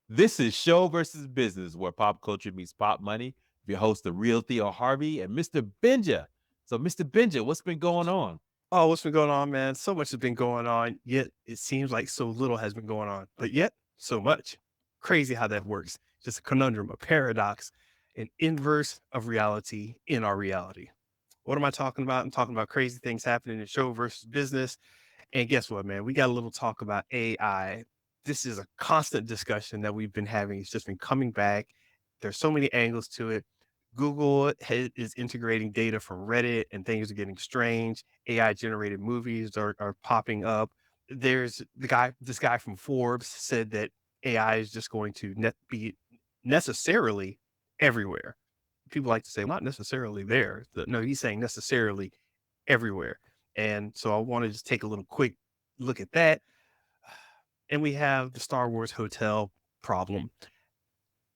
This is Show versus Business, where pop culture meets pop money. Your host, the real Theo Harvey and Mr. Benja. So, Mr. Benja, what's been going on? Oh, what's been going on, man? So much has been going on, yet it seems like so little has been going on, but yet so much. Crazy how that works. Just a conundrum, a paradox, an inverse of reality in our reality. What am I talking about? I'm talking about crazy things happening in show versus business. And guess what, man? We got a little talk about AI. This is a constant discussion that we've been having. It's just been coming back. There's so many angles to it. Is integrating data from Reddit and things are getting strange. AI generated movies are popping up. This guy from Forbes said that AI is just going to be necessarily everywhere. People like to say, not necessarily there. No, he's saying necessarily everywhere. And so I want to just take a little quick look at that. And we have the Star Wars hotel problem.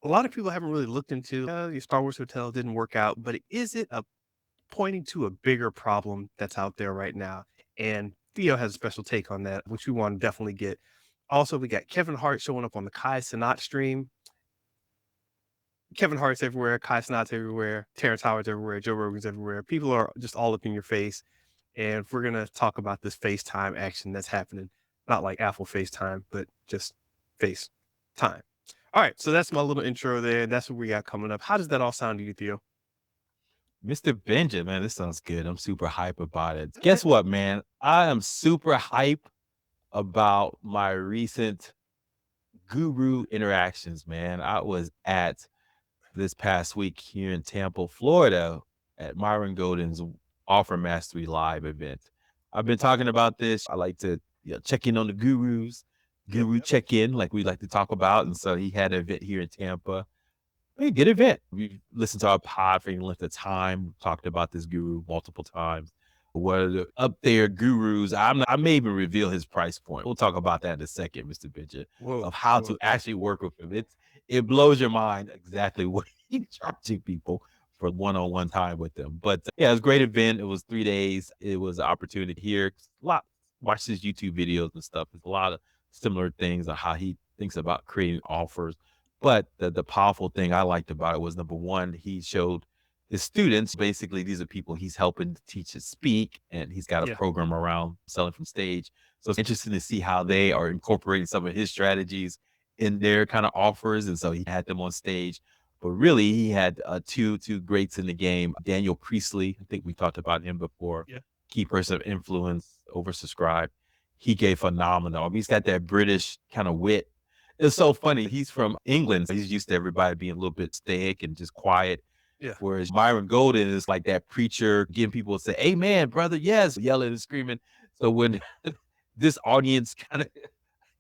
A lot of people haven't really looked into the Star Wars hotel didn't work out, but is it a pointing to a bigger problem that's out there right now? And Theo has a special take on that, which we want to definitely get. Also, we got Kevin Hart showing up on the Kai Cenat stream. Kevin Hart's everywhere, Kai Cenat's everywhere, Terrence Howard's everywhere, Joe Rogan's everywhere. People are just all up in your face. And we're going to talk about this FaceTime action that's happening. Not like Apple FaceTime, but just FaceTime. All right. So that's my little intro there. That's what we got coming up. How does that all sound to you, Theo? Mr. Benja, man, this sounds good. I'm super hype about it. Guess what, man? I am super hype about my recent guru interactions, man. I was at this past week here in Tampa, Florida, at Myron Golden's Offer Mastery Live event. I've been talking about this. I like to check in on the gurus, Yep. guru check in, like we like to talk about. And so he had an event here in Tampa. Hey, good event. We listened to our pod for any length of time, talked about this guru multiple times. What are the up there gurus? I may even reveal his price point. We'll talk about that in a second, Mr. Benja, Whoa. of how Whoa. to actually work with him. It blows your mind exactly what he's charging people for one-on-one time with them. But yeah, it was a great event. It was 3 days. It was an opportunity to hear a lot, watch his YouTube videos and stuff. There's a lot of similar things on how he thinks about creating offers. But the powerful thing I liked about it was, number one, he showed his students, basically, these are people he's helping to teach to speak, and he's got a Yeah. program around selling from stage. So it's interesting to see how they are incorporating some of his strategies in their kind of offers. And so he had them on stage. But really, he had two greats in the game. Daniel Priestley, I think we talked about him before, Yeah. key person of influence, oversubscribed. He gave phenomenal. I mean, he's got that British kind of wit. It's so funny. He's from England. So he's used to everybody being a little bit stoic and just quiet. Yeah. Whereas Myron Golden is like that preacher, getting people to say, "Amen, brother, yes," yelling and screaming. So when this audience kind of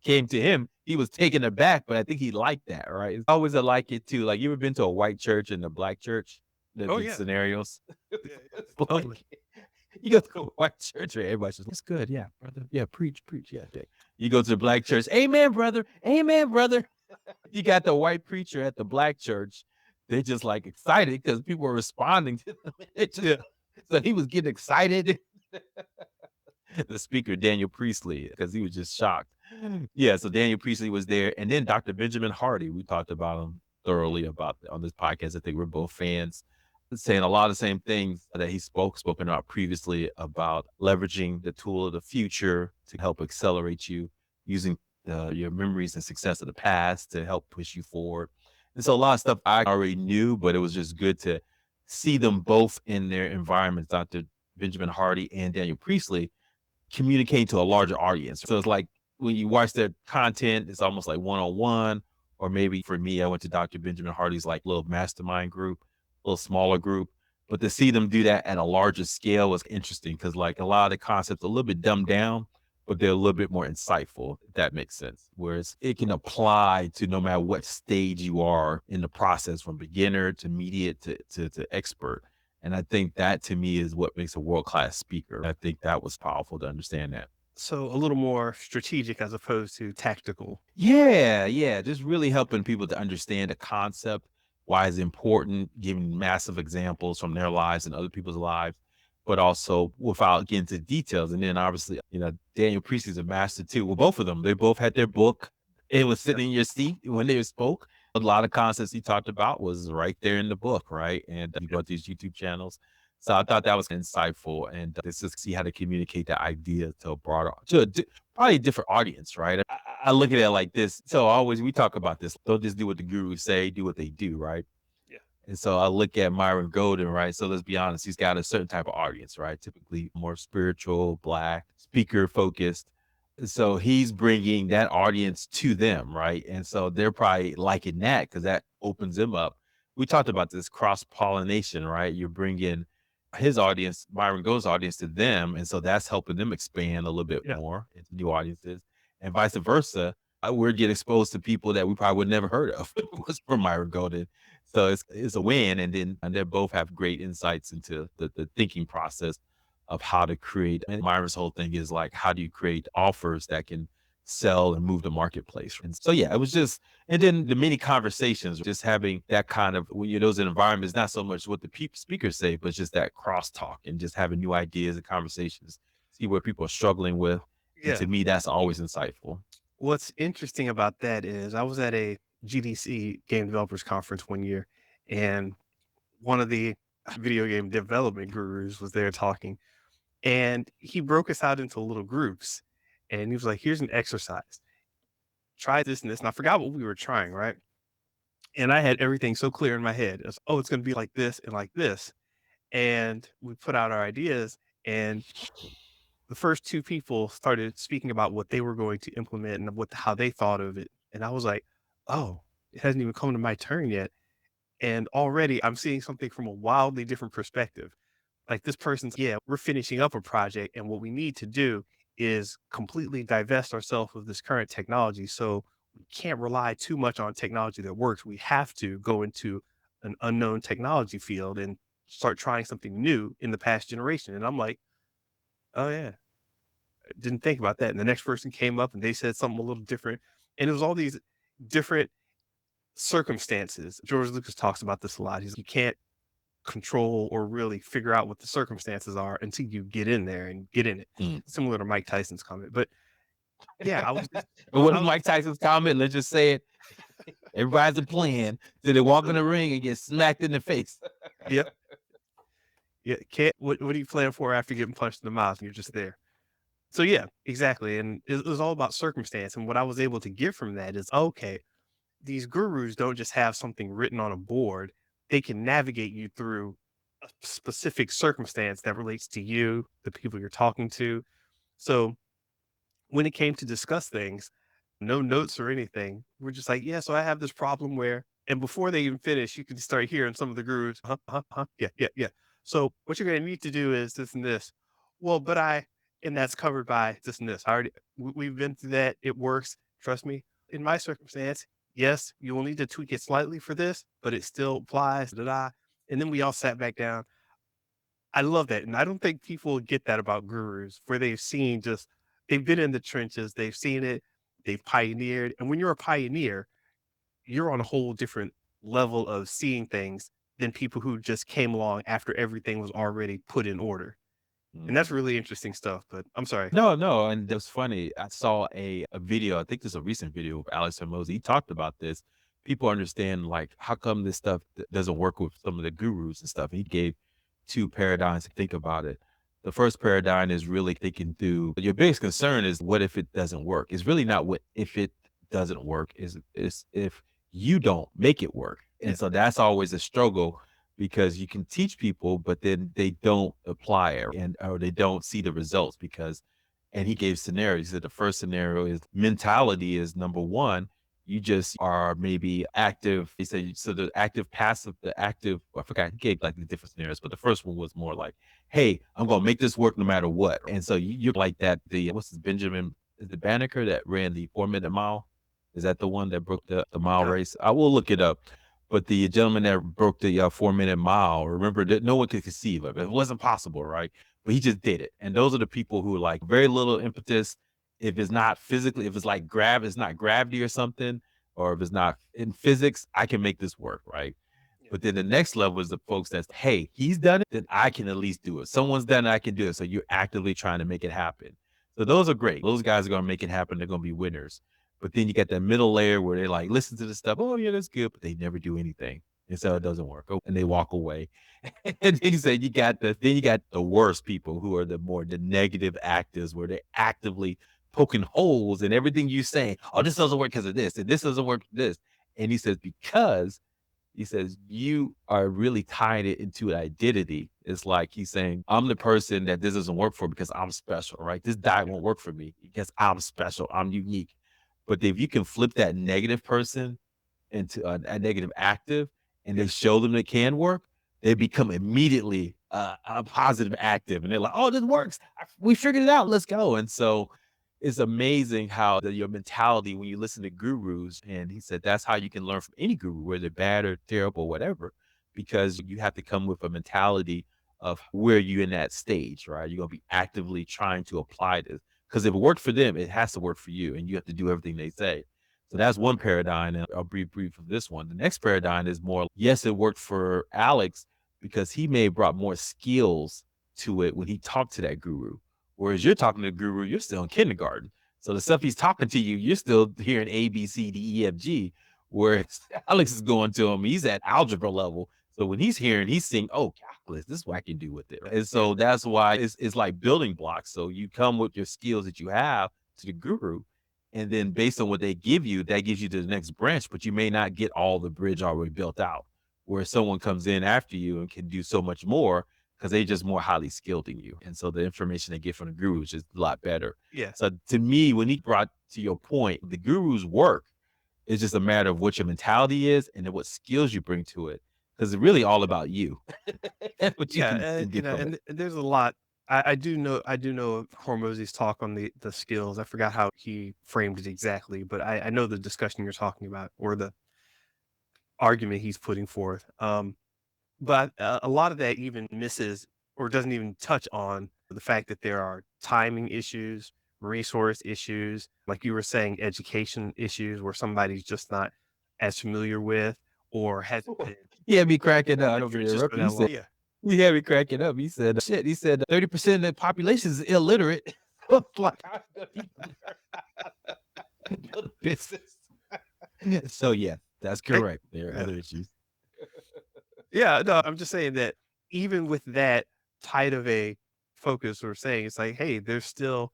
came to him, he was taken aback, but I think he liked that, right? It's always a like it too. Like, you ever been to a white church and a black church? Oh, The yeah. scenarios. Yeah. Yeah. It's Totally. like, you go to a white church where everybody's just, "It's good, yeah, brother. Yeah, preach, preach, yeah." Okay. You go to the black church, "Amen, brother. Amen, brother." You got the white preacher at the black church. They just like excited because people were responding to them. Yeah. So he was getting excited. The speaker, Daniel Priestley, because he was just shocked. Yeah, so Daniel Priestley was there. And then Dr. Benjamin Hardy, we talked about him thoroughly about on this podcast. I think we're both fans, saying a lot of the same things that he spoken about previously about leveraging the tool of the future to help accelerate you, using your memories and success of the past to help push you forward. And so a lot of stuff I already knew, but it was just good to see them both in their environments, Dr. Benjamin Hardy and Daniel Priestley, communicating to a larger audience. So it's like when you watch their content, it's almost like one-on-one, or maybe for me, I went to Dr. Benjamin Hardy's like little mastermind group, a little smaller group. But to see them do that at a larger scale was interesting because like a lot of the concepts are a little bit dumbed down, but they're a little bit more insightful, if that makes sense. Whereas it can apply to no matter what stage you are in the process, from beginner to immediate to expert. And I think that to me is what makes a world-class speaker. I think that was powerful to understand that. So a little more strategic as opposed to tactical. Yeah, yeah, just really helping people to understand the concept, why it's important, giving massive examples from their lives and other people's lives, but also without getting into details. And then obviously, Daniel Priestley's a master too. Well, both of them, they both had their book. It was sitting in your seat when they spoke. A lot of concepts he talked about was right there in the book, right? And you go to these YouTube channels. So I thought that was insightful, and this is see how to communicate that idea to a broader, probably a different audience, right? I look at it like this. So always we talk about this. Don't just do what the gurus say, do what they do, right? Yeah. And so I look at Myron Golden, right? So let's be honest, he's got a certain type of audience, right? Typically more spiritual, Black, speaker focused. So he's bringing that audience to them, right? And so they're probably liking that because that opens them up. We talked about this cross pollination, right? You're bringing his audience, Myron Gold's audience, to them, and so that's helping them expand a little bit more into new audiences, and vice versa. We're getting exposed to people that we probably would never heard of was from Myron Golden. So it's a win, and they both have great insights into the thinking process of how to create. And Myron's whole thing is like, how do you create offers that can sell and move the marketplace? And so, yeah, it was just, and then the many conversations, just having that kind of, when you're in those environments, not so much what the speakers say, but just that crosstalk and just having new ideas and conversations, see what people are struggling with. And to me, that's always insightful. What's interesting about that is I was at a GDC Game Developers Conference one year, and one of the video game development gurus was there talking, and he broke us out into little groups, and he was like, here's an exercise. Try this and this. And I forgot what we were trying, right? And I had everything so clear in my head. It's, oh, it's going to be like this and like this. And we put out our ideas, and the first two people started speaking about what they were going to implement and how they thought of it. And I was like, oh, it hasn't even come to my turn yet. And already I'm seeing something from a wildly different perspective. Like this person's, yeah, we're finishing up a project, and what we need to do is completely divest ourselves of this current technology. So we can't rely too much on technology that works. We have to go into an unknown technology field and start trying something new in the past generation. And I'm like, oh yeah, didn't think about that. And the next person came up and they said something a little different. And it was all these different circumstances. George Lucas talks about this a lot. You can't control or really figure out what the circumstances are until you get in there and get in it. Similar to Mike Tyson's comment. But yeah, I was just, what is Mike Tyson's comment? Let's just say it. Everybody has a plan. So they walk in the ring and get smacked in the face. Yep. Yeah. What do you plan for after getting punched in the mouth? And you're just there. So yeah, exactly. And it was all about circumstance. And what I was able to get from that is, okay, these gurus don't just have something written on a board. They can navigate you through a specific circumstance that relates to you, the people you're talking to. So when it came to discuss things, no notes or anything, we're just like, yeah, so I have this problem where, and before they even finish, you can start hearing some of the gurus, yeah. So what you're going to need to do is this and this. Well, and that's covered by this and this. We've been through that. It works. Trust me. In my circumstance, yes, you will need to tweak it slightly for this, but it still applies. And then we all sat back down. I love that. And I don't think people get that about gurus, where they've been in the trenches, they've seen it, they've pioneered. And when you're a pioneer, you're on a whole different level of seeing things than people who just came along after everything was already put in order. And that's really interesting stuff, but I'm sorry. No. And it was funny. I saw a video, I think there's a recent video of Alex Hermosi. He talked about this. People understand, like, how come this stuff doesn't work with some of the gurus and stuff. And he gave two paradigms to think about it. The first paradigm is really thinking through, your biggest concern is what if it doesn't work? It's really not what if it doesn't work, is if you don't make it work. And so that's always a struggle, because you can teach people, but then they don't apply it, or they don't see the results and he gave scenarios. He said the first scenario is mentality is number one. You just are maybe active. He said, so the active, passive, the active, I forgot, he gave like the different scenarios, but the first one was more like, hey, I'm going to make this work no matter what. And so you're like that, what's his Benjamin, is it Banneker that ran the 4-minute mile? Is that the one that broke the mile race? I will look it up. But the gentleman that broke the 4-minute mile, remember that no one could conceive of it. It wasn't possible, right? But he just did it. And those are the people who are like very little impetus. If it's not physically, if it's like it's not gravity or something, or if it's not in physics, I can make this work, right? But then the next level is the folks that's, hey, he's done it, then I can at least do it. Someone's done it, I can do it. So you're actively trying to make it happen. So those are great. Those guys are going to make it happen. They're going to be winners. But then you got that middle layer where they like listen to the stuff. Oh yeah, that's good, but they never do anything. And so it doesn't work. Oh, and they walk away. And then you said you got the worst people who are the negative actors where they're actively poking holes in everything you say. Oh, this doesn't work because of this, and this doesn't work for this. And he says, because he says, you are really tying it into an identity. It's like he's saying, I'm the person that this doesn't work for because I'm special, right? This diet won't work for me because I'm special. I'm unique. But if you can flip that negative person into a negative active and they show them it can work, they become immediately a positive active. And they're like, oh, this works. We figured it out. Let's go. And so it's amazing how your mentality when you listen to gurus, and he said that's how you can learn from any guru, whether bad or terrible, whatever, because you have to come with a mentality of where you in that stage, right? You're gonna be actively trying to apply this because if it worked for them, it has to work for you, and you have to do everything they say. So that's one paradigm, and I'll be brief of this one. The next paradigm is more, yes, it worked for Alex because he may have brought more skills to it when he talked to that guru. Whereas you're talking to the guru, you're still in kindergarten. So the stuff he's talking to you, you're still hearing A, B, C, D, E, F, G. Whereas Alex is going to him, he's at algebra level. So when he's hearing, he's saying, oh, calculus, this is what I can do with it. And so that's why it's like building blocks. So you come with your skills that you have to the guru. And then based on what they give you, that gives you to the next branch, but you may not get all the bridge already built out. Where someone comes in after you and can do so much more because they're just more highly skilled than you. And so the information they get from the guru is just a lot better. Yeah. So to me, when he brought to your point, the guru's work is just a matter of what your mentality is and then what skills you bring to it. Because it's really all about you. What you Yeah, can and get from it. and there's a lot. I do know Hormozy's talk on the skills. I forgot how he framed it exactly, but I know the discussion you're talking about or the argument he's putting forth. But a lot of that even misses or doesn't even touch on the fact that there are timing issues, resource issues, like you were saying, education issues where somebody's just not as familiar with or hasn't been He had me cracking up. I don't mean to just interrupt for you. He that long. said, he had me cracking up. He said, shit, he said 30% of the population is illiterate. Like, build a business. So yeah, that's correct. There are Yeah. other issues. Yeah, no, I'm just saying that even with that tight of a focus or saying, it's like, hey, there's still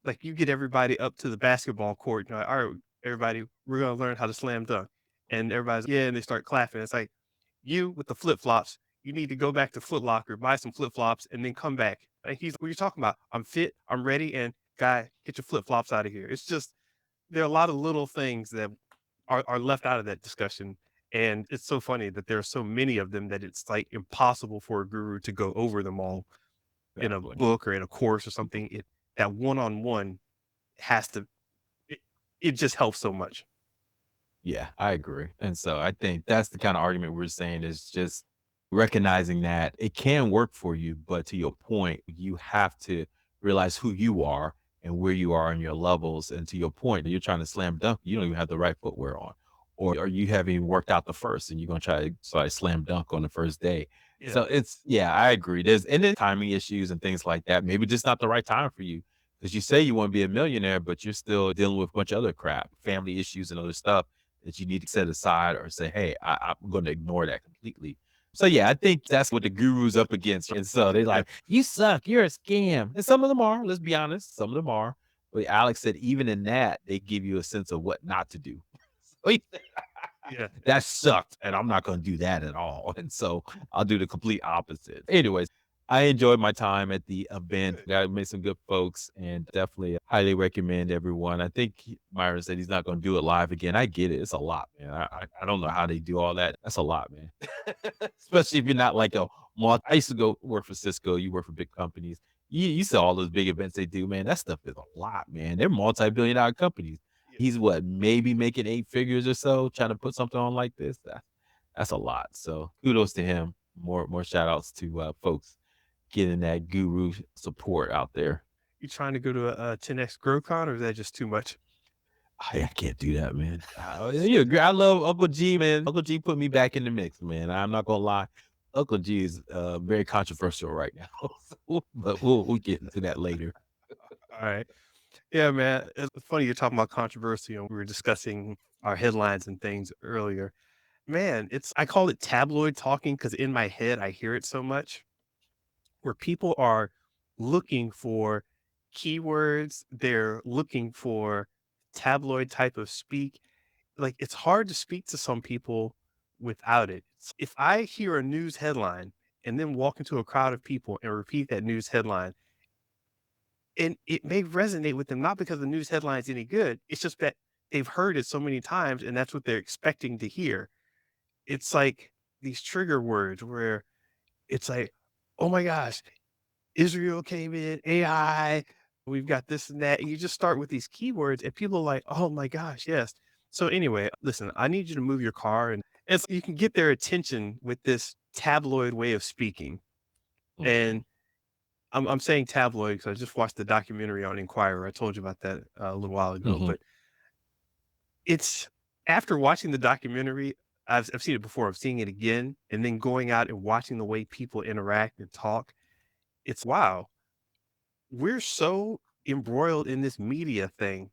like you get everybody up to the basketball court, you're like, all right, everybody, we're gonna learn how to slam dunk. And everybody's yeah, and they start clapping. It's like you with the flip flops, you need to go back to Foot Locker, buy some flip flops, and then come back. And he's what are you talking about? I'm fit, I'm ready, and guy, get your flip flops out of here. It's just there are a lot of little things that are left out of that discussion. And it's so funny that there are so many of them that it's like impossible for a guru to go over them all in a Exactly. book or in a course or something. It that one-on-one has to it, it just helps so much. Yeah, I agree. And so I think that's the kind of argument we're saying is just recognizing that it can work for you, but to your point, you have to realize who you are and where you are in your levels. And to your point, you're trying to slam dunk, you don't even have the right footwear on. Or you haven't even worked out the first and you're gonna try to slam dunk on the first day. Yeah. So it's yeah, I agree. There's timing issues and things like that. Maybe just not the right time for you. Because you say you want to be a millionaire, but you're still dealing with a bunch of other crap, family issues and other stuff that you need to set aside or say, hey, I'm going to ignore that completely. So yeah, I think that's what the guru's up against. And so they're like, you suck, you're a scam. And some of them are, let's be honest, some of them are. But Alex said, even in that, they give you a sense of what not to do. So he said, Yeah. that sucked, and I'm not going to do that at all. And so I'll do the complete opposite. Anyways, I enjoyed my time at the event. I met some good folks and definitely highly recommend everyone. I think Myron said he's not going to do it live again. I get it. It's a lot, man. I don't know how they do all that. That's a lot, man. Especially if you're not like I used to go work for Cisco. You work for big companies. You saw all those big events they do, man. That stuff is a lot, man. They're multi-billion-dollar companies. He's what, maybe making 8 figures or so, trying to put something on like this. That's a lot. So kudos to him. More shout outs to folks getting that guru support out there. You trying to go to a 10X GrowCon or is that just too much? I can't do that, man. I love Uncle G, man. Uncle G put me back in the mix, man. I'm not gonna lie. Uncle G is very controversial right now. But we'll get into that later. All right. Yeah, man. It's funny you're talking about controversy, and we were discussing our headlines and things earlier. Man, I call it tabloid talking because in my head I hear it so much where people are looking for keywords, they're looking for tabloid type of speak. Like it's hard to speak to some people without it. If I hear a news headline and then walk into a crowd of people and repeat that news headline, and it may resonate with them, not because the news headline is any good. It's just that they've heard it so many times and that's what they're expecting to hear. It's like these trigger words where it's like, oh my gosh, Israel came in, AI, we've got this and that. And you just start with these keywords and people are like, oh my gosh, yes. So anyway, listen, I need you to move your car and so you can get their attention with this tabloid way of speaking. Mhm. And I'm saying tabloid because I just watched the documentary on Inquirer. I told you about that a little while ago, Mhm. but it's after watching the documentary, I've seen it before. I'm seeing it again, and then going out and watching the way people interact and talk. It's wow, we're so embroiled in this media thing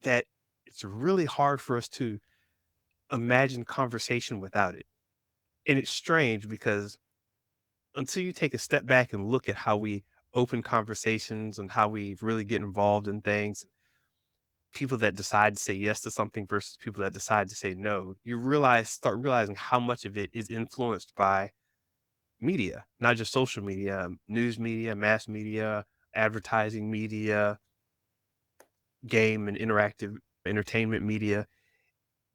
that it's really hard for us to imagine conversation without it. And it's strange because until you take a step back and look at how we open conversations and how we really get involved in things, people that decide to say yes to something versus people that decide to say no, start realizing how much of it is influenced by media, not just social media, news media, mass media, advertising media, game and interactive entertainment media.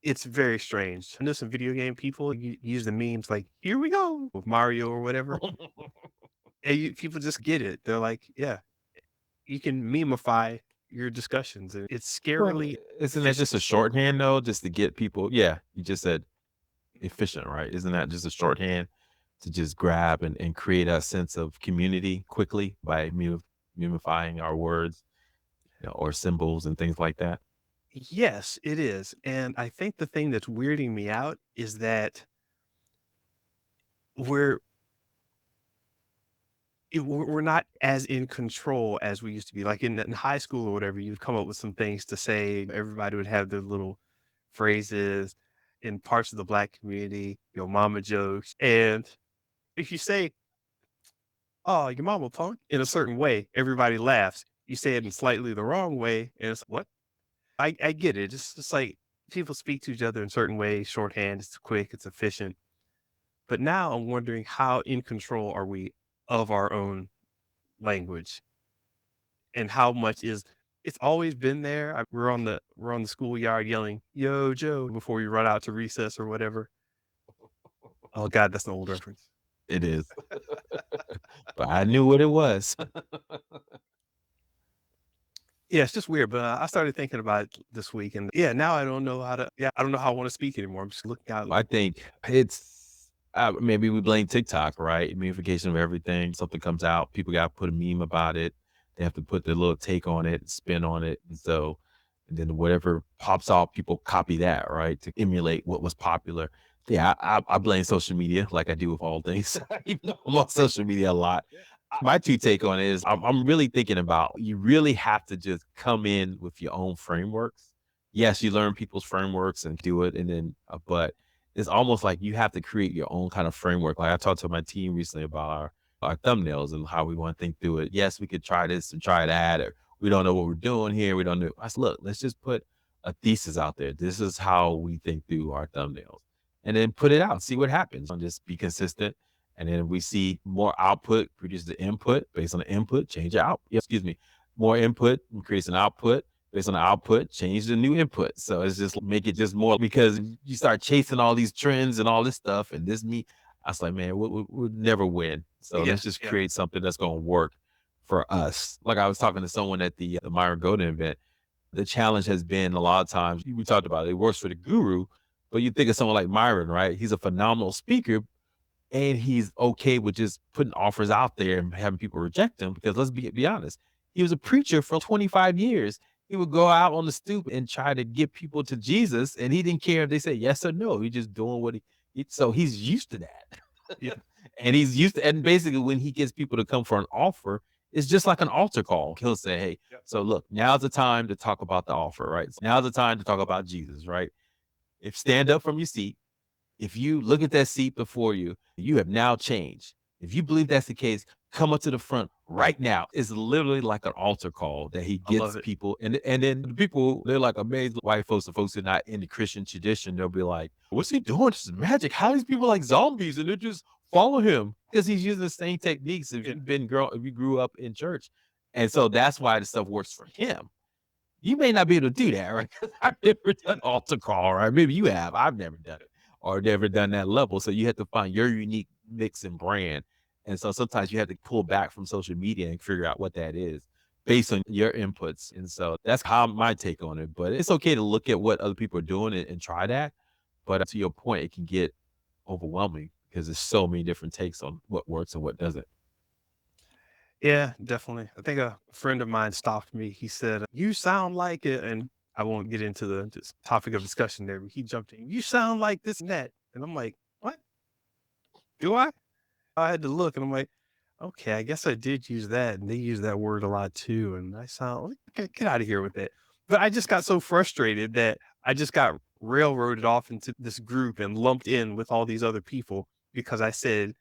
It's very strange. I know some video game people use the memes like, here we go with Mario or whatever. And people just get it. They're like, yeah, you can memify your discussions. And it's Well, scarily isn't that just efficient. a shorthand though, just to get people? Yeah, you just said efficient, right? Isn't that just a shorthand to just grab and create a sense of community quickly by mimifying our words, or symbols and things like that? Yes, it is. And I think the thing that's weirding me out is that we're we're not as in control as we used to be. Like in high school or whatever, you'd come up with some things to say. Everybody would have their little phrases in parts of the black community, mama jokes. And if you say, "Oh, your mama punk," in a certain way, everybody laughs. You say it in slightly the wrong way, and it's what? I get it. It's just like people speak to each other in certain ways, shorthand, it's quick, it's efficient. But now I'm wondering how in control are we of our own language and how much is it's always been there. We're on the schoolyard yelling, "Yo, Joe," before we run out to recess or whatever. Oh god, that's an old reference. It is, but I knew what it was. Yeah, it's just weird, but I started thinking about it this week, and yeah, now I don't know how to. Yeah, I don't know how I want to speak anymore. I'm just looking out. I think it's maybe we blame TikTok, right? Memification of everything. Something comes out, people got to put a meme about it. They have to put their little take on it, spin on it, and then whatever pops off, people copy that, right, to emulate what was popular. Yeah, I blame social media, like I do with all things. Even though I'm on social media a lot. My two take on it is I'm really thinking about you really have to just come in with your own frameworks. Yes, you learn people's frameworks and do it, and then but it's almost like you have to create your own kind of framework. Like I talked to my team recently about our thumbnails and how we want to think through it. Yes, we could try this and try that, or we don't know what we're doing here. We don't know. I said, look, let's just put a thesis out there. This is how we think through our thumbnails, and then put it out, see what happens, and just be consistent. And then we see more output, produce the input based on the input, change the out. Yeah, excuse me, more input increase an output based on the output, change the new input. So it's just make it just more because you start chasing all these trends and all this stuff and this me. I was like, man, we'll never win. So let's Yeah, just yeah, create something that's going to work for us. Like I was talking to someone at the Myron Golden event. The challenge has been a lot of times we talked about it works for the guru, but you think of someone like Myron, right? He's a phenomenal speaker, and he's okay with just putting offers out there and having people reject him because let's be honest, he was a preacher for 25 years. He would go out on the stoop and try to get people to Jesus, and he didn't care if they said yes or no. He's just doing what so he's used to that. yeah. And he's used to, and basically when he gets people to come for an offer It's just like an altar call. He'll say, hey, so look, now's the time to talk about the offer, right? Now's the time to talk about Jesus, right? If stand up from your seat, if you look at that seat before you, you have now changed. If you believe that's the case, come up to the front right now. It's literally like an altar call that he I love gets it. people. And then the people, they're like amazed. White folks, the folks who are not in the Christian tradition, they'll be like, what's he doing? This is magic. How are these people like zombies and they just follow him? Because he's using the same techniques if if you grew up in church. And so that's why the stuff works for him. You may not be able to do that, right? I've never done altar call, right? Maybe you have. I've never done it or never done that level. So you have to find your unique mix and brand. And so sometimes you have to pull back from social media and figure out what that is based on your inputs. And so that's how my take on it. But it's okay to look at what other people are doing and try that. But to your point, it can get overwhelming because there's so many different takes on what works and what doesn't. Yeah, definitely. I think a friend of mine stopped me. He said, "You sound like it," and I won't get into the this topic of discussion there. But he jumped in. You sound like this and that, and I'm like, "What? Do I?" I had to look, and I'm like, "Okay, I guess I did use that, and they use that word a lot too." And I sound get out of here with it. But I just got so frustrated that I just got railroaded off into this group and lumped in with all these other people because I said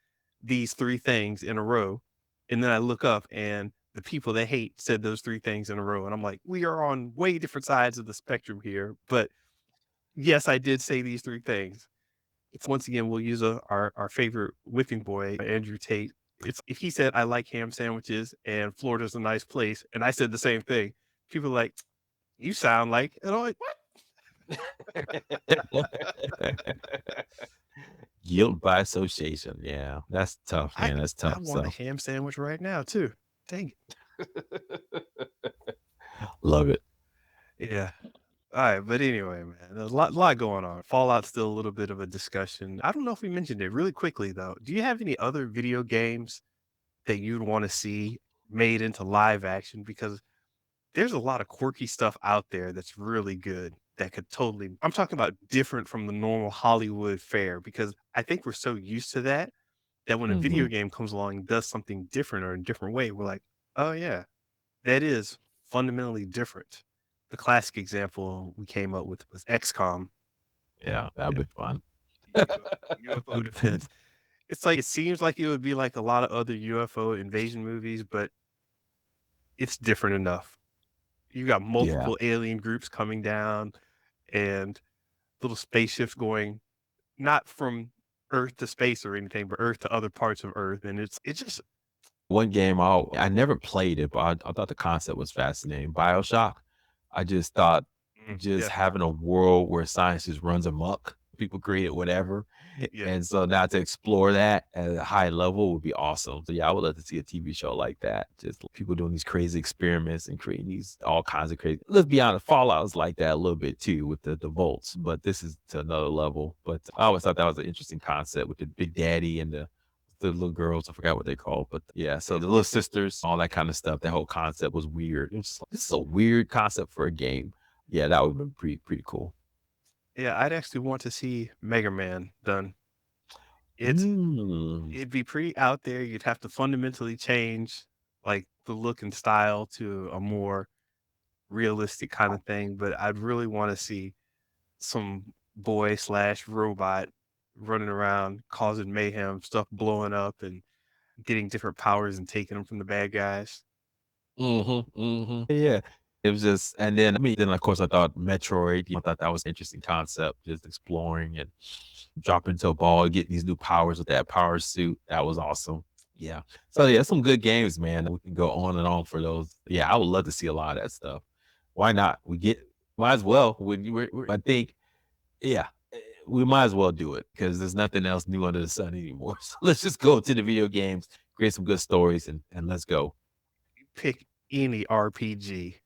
these three things in a row. And then I look up and the people they hate said those three things in a row. And I'm like, we are on way different sides of the spectrum here. But yes, I did say these three things. It's once again, we'll use our favorite whipping boy, Andrew Tate. It's if he said, I like ham sandwiches and Florida's a nice place, and I said the same thing, people are like, you sound like, and I'm like, what? Guilt by association. Yeah, that's tough, I man. That's I tough. want a So ham sandwich right now too. Dang love it. it. Yeah. All right, but anyway, man, there's a lot going on. Fallout's still a little bit of a discussion. I don't know if we mentioned it really quickly though. Do you have any other video games that you'd want to see made into live action? Because there's a lot of quirky stuff out there that's really good that could totally I'm talking about different from the normal Hollywood fare because I think we're so used to that that when a video Mhm. game comes along and does something different or a different way, we're like, "Oh yeah, that is fundamentally different." The classic example we came up with was XCOM. Yeah, that'd be fun. UFO defense. It's like it seems like it would be like a lot of other UFO invasion movies, but it's different enough. You got Yeah. multiple alien groups coming down and little spaceships going not from Earth to space or anything, but Earth to other parts of Earth. And it's just One game I never played it, but I thought the concept was fascinating. BioShock. I just thought just yeah, having a world where science just runs amok, people create whatever. yeah. And so now to explore that at a high level would be awesome. So yeah, I would love to see a TV show like that. Just people doing these crazy experiments and creating these all kinds of crazy. Let's be honest, Fallout is like that a little bit too with the volts, but this is to another level. But I always thought that was an interesting concept with the Big Daddy and the little girls, I forgot what they called, but yeah, so the little sisters, all that kind of stuff. That whole concept was weird. It was just like, this is a weird concept for a game. Yeah, that would have been pretty cool. Yeah, I'd actually want to see Mega Man done. It's Mm. it'd be pretty out there. You'd have to fundamentally change like the look and style to a more realistic kind of thing. But I'd really want to see some boy slash robot running around causing mayhem, stuff blowing up and getting different powers and taking them from the bad guys. Mhm, mhm. Yeah. It was just and then, I mean, then, of course, I thought Metroid, I thought that was an interesting concept, just exploring and dropping into a ball, getting these new powers with that power suit. That was awesome. Yeah. So, yeah, some good games, man. We can go on and on for those. Yeah, I would love to see a lot of that stuff. Why not? Might as well. When you I think, yeah, we might as well do it because there's nothing else new under the sun anymore. So let's just go to the video games, create some good stories, and let's go. Pick any RPG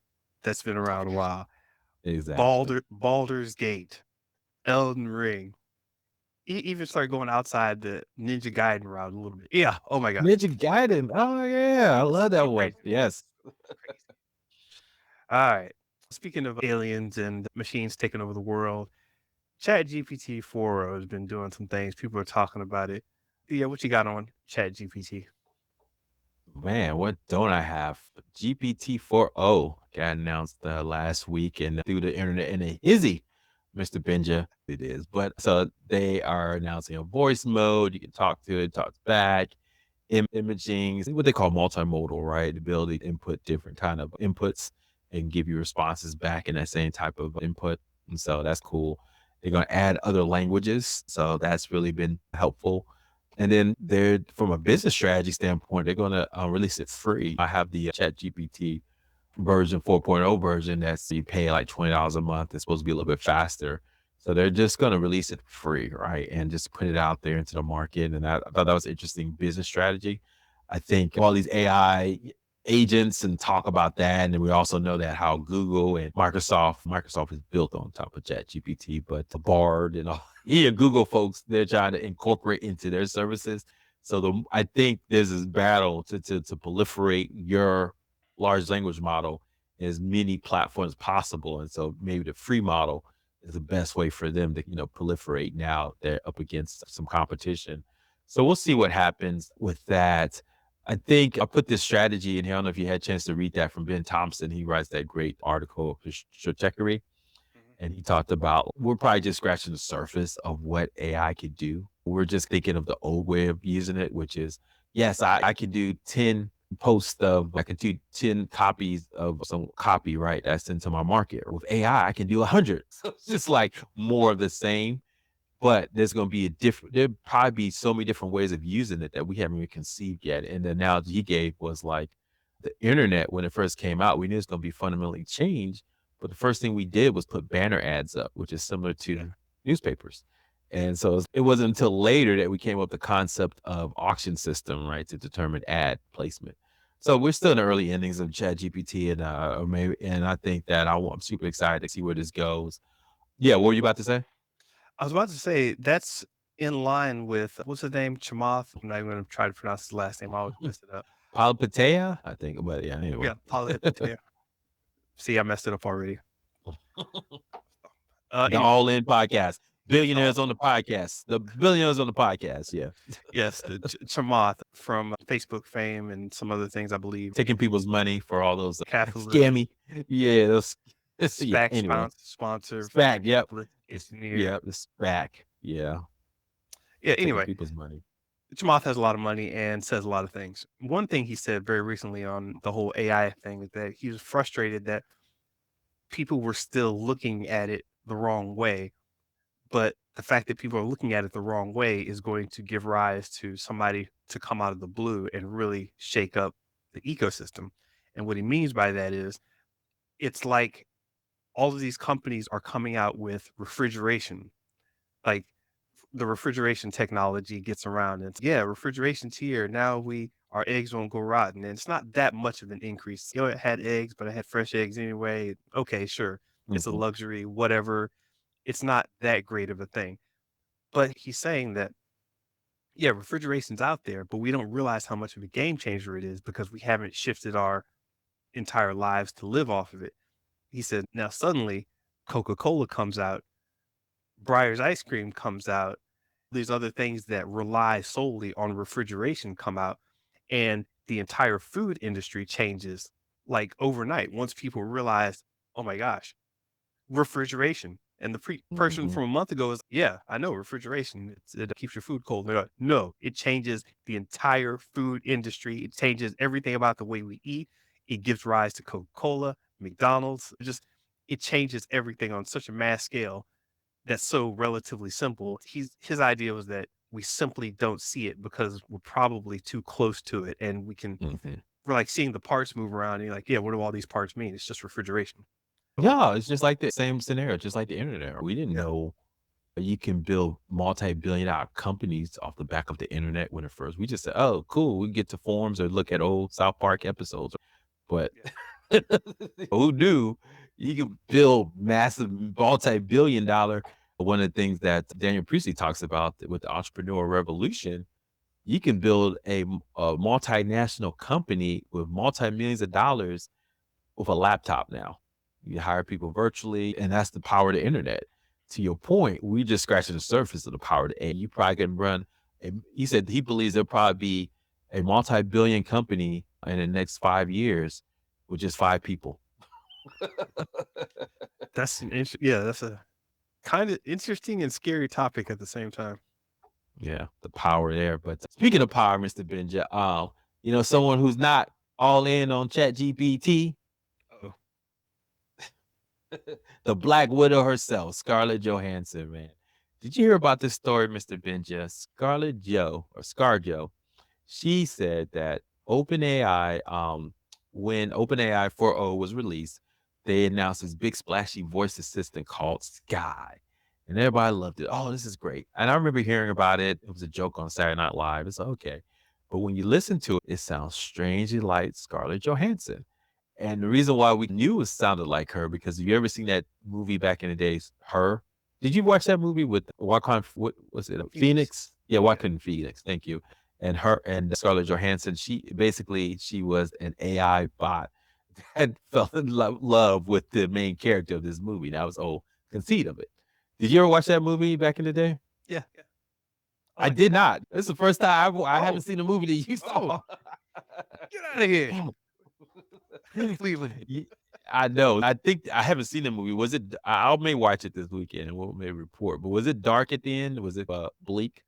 that's been around a while. Exactly. Baldur's Gate, Elden Ring. Even start going outside the Ninja Gaiden route a little bit. Yeah. Oh my god. Ninja Gaiden. Oh yeah, I love that So one. crazy. Yes. Crazy. All right. Speaking of aliens and machines taking over the world, ChatGPT 4 has been doing some things. People are talking about it. Yeah, what you got on ChatGPT? Man, what don't I have? GPT-4o got announced last week and through the internet in a hizzy, Mr. Benja. It is. But so they are announcing a voice mode. You can talk to it, talks back, imaging, what they call multimodal, right? The ability to input different kind of inputs and give you responses back in that same type of input. And so that's cool. They're going to add other languages. So that's really been helpful. And then they're from a business strategy standpoint, they're going to release it free. I have the Chat GPT version 4.0 version that's you pay like $20 a month. It's supposed to be a little bit faster. So they're just going to release it free, right? And just put it out there into the market. And I thought that was interesting business strategy. I think all these AI agents and talk about that. And then we also know that how Google and Microsoft is built on top of Chat GPT, but the Bard and all Google folks, they're trying to incorporate into their services. So I think there's this battle to proliferate your large language model as many platforms possible. And so maybe the free model is the best way for them to, proliferate now they're up against some competition. So we'll see what happens with that. I think I put this strategy in here. I don't know if you had a chance to read that from Ben Thompson. He writes that great article, Stratechery. And he talked about we're probably just scratching the surface of what AI could do. We're just thinking of the old way of using it, which is, yes, I can do 10 posts I can do 10 copies of some copy, right? That's into my market. With AI, I can do 100. So it's just like more of the same, but there's going to be there'll probably be so many different ways of using it that we haven't even conceived yet. And the analogy he gave was like the internet, when it first came out, we knew it's going to be fundamentally changed. But the first thing we did was put banner ads up, which is similar to newspapers. And so it wasn't until later that we came up with the concept of auction system, right, to determine ad placement. So we're still in the early innings of ChatGPT, and I think that I'm super excited to see where this goes. Yeah, what were you about to say? I was about to say that's in line with what's his name? Chamath. I'm not even gonna try to pronounce his last name. I always mess it up. Palpatea, I think, but yeah, anyway. Yeah, Paul. See, I messed it up already. The Anyway, All In podcast. Billionaires on the podcast. The billionaires on the podcast. Yeah. yes, the Chamath from Facebook fame and some other things, I believe. Taking people's money for all those Catholic scammy. Yeah. Those, yeah. SPAC Anyway. sponsor. SPAC. Yep. It's near. Yeah. The SPAC. Yeah. Yeah. Taking Anyway, people's money. Chamath has a lot of money and says a lot of things. One thing he said very recently on the whole AI thing is that he was frustrated that people were still looking at it the wrong way. But the fact that people are looking at it the wrong way is going to give rise to somebody to come out of the blue and really shake up the ecosystem. And what he means by that is it's like all of these companies are coming out with refrigeration. Like the refrigeration technology gets around and yeah, refrigeration's here. Now our eggs won't go rotten. And it's not that much of an increase. It had eggs, but I had fresh eggs anyway. Okay, sure. It's a Mhm. luxury, whatever. It's not that great of a thing. But he's saying that, yeah, refrigeration's out there, but we don't realize how much of a game changer it is because we haven't shifted our entire lives to live off of it. He said, now suddenly Coca-Cola comes out, Breyer's ice cream comes out, these other things that rely solely on refrigeration come out, and the entire food industry changes like overnight once people realize, oh my gosh, refrigeration. And the person Mhm. from a month ago is, yeah, I know refrigeration. It keeps your food cold. They're like, no, it changes the entire food industry. It changes everything about the way we eat. It gives rise to Coca-Cola, McDonald's. It changes everything on such a mass scale that's so relatively simple. His idea was that we simply don't see it because we're probably too close to it, and Mhm. we're like seeing the parts move around. And you're like, yeah, what do all these parts mean? It's just refrigeration. Yeah, it's just like the same scenario, just like the internet. We didn't Yeah. know you can build multi-billion-dollar companies off the back of the internet when it first. We just said, "Oh, cool. We can get to forums or look at old South Park episodes." But Yeah. who knew you can build massive multi-billion-dollar? One of the things that Daniel Priestley talks about with the entrepreneurial revolution, you can build a multinational company with multi-millions of dollars with a laptop now. You hire people virtually, and that's the power of the internet. To your point, we just scratching the surface of the power of the internet. You probably can run. He said he believes there'll probably be a multi-billion company in the next 5 years with just 5 people. That's that's a kind of interesting and scary topic at the same time. Yeah, the power there. But speaking of power, Mr. Benja, someone who's not all in on ChatGPT, Oh, the Black Widow herself, Scarlett Johansson, man. Did you hear about this story, Mr. Benja? Scarlett Joe or ScarJo, she said that OpenAI, when OpenAI 4.0 was released, they announced this big splashy voice assistant called Sky. And everybody loved it. Oh, this is great. And I remember hearing about it. It was a joke on Saturday Night Live. It's okay. But when you listen to it, it sounds strangely like Scarlett Johansson. And the reason why we knew it sounded like her, because have you ever seen that movie back in the days, Her? Did you watch that movie with Joaquin, what was it, Phoenix? Yeah, Joaquin Phoenix. Thank you. And her and Scarlett Johansson, she was an AI bot that fell in love with the main character of this movie. That was the whole conceit of it. Did you ever watch that movie back in the day? yeah. I did not. It's the first time I haven't seen a movie that you saw. Get out of here. I know. I think I haven't seen the movie. Was it? I may watch it this weekend and we'll maybe report. But was it dark at the end? Was it bleak?